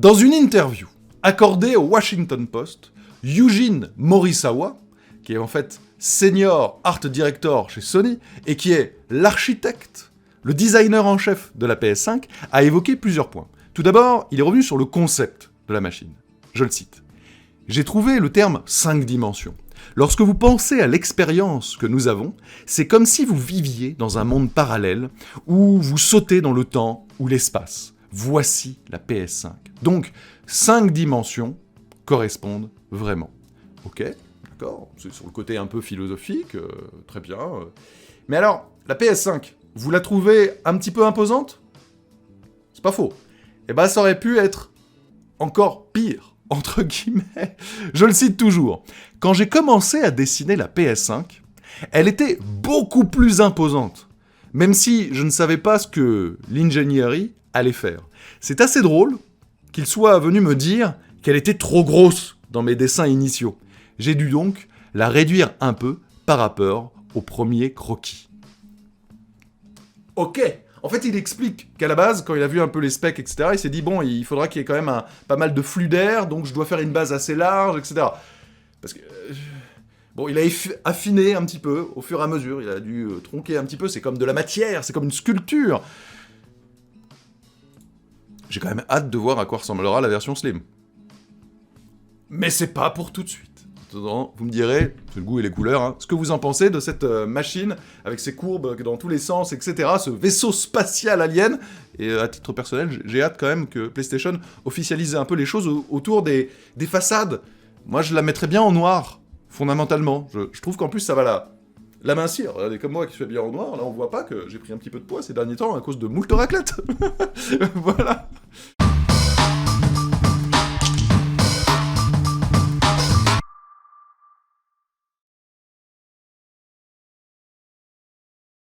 Dans une interview accordée au Washington Post, Eugene Morisawa, qui est en fait senior art director chez Sony et qui est l'architecte, le designer en chef de la PS5, a évoqué plusieurs points. Tout d'abord, il est revenu sur le concept de la machine. Je le cite. « J'ai trouvé le terme 5 dimensions. Lorsque vous pensez à l'expérience que nous avons, c'est comme si vous viviez dans un monde parallèle où vous sautez dans le temps ou l'espace. Voici la PS5. Donc, 5 dimensions correspondent vraiment. » Ok, d'accord, c'est sur le côté un peu philosophique, très bien. Mais alors, la PS5, vous la trouvez un petit peu imposante ? C'est pas faux. Eh ben, ça aurait pu être encore pire, entre guillemets. Je le cite toujours. Quand j'ai commencé à dessiner la PS5, elle était beaucoup plus imposante, même si je ne savais pas ce que l'ingénierie allait faire. C'est assez drôle qu'il soit venu me dire qu'elle était trop grosse dans mes dessins initiaux. J'ai dû donc la réduire un peu par rapport au premier croquis. Ok. En fait, il explique qu'à la base, quand il a vu un peu les specs, etc., il s'est dit, bon, il faudra qu'il y ait quand même pas mal de flux d'air, donc je dois faire une base assez large, etc. Parce que... bon, il a affiné un petit peu, au fur et à mesure, il a dû tronquer un petit peu, c'est comme de la matière, c'est comme une sculpture. J'ai quand même hâte de voir à quoi ressemblera la version Slim. Mais c'est pas pour tout de suite. Vous me direz, c'est le goût et les couleurs, hein, ce que vous en pensez de cette machine, avec ses courbes dans tous les sens, etc., ce vaisseau spatial alien. Et à titre personnel, j'ai hâte quand même que PlayStation officialise un peu les choses autour des façades. Moi, je la mettrais bien en noir, fondamentalement. Je trouve qu'en plus, ça va l'amincir. Regardez, comme moi qui suis bien en noir, là, on voit pas que j'ai pris un petit peu de poids ces derniers temps à cause de moult raclette. Voilà.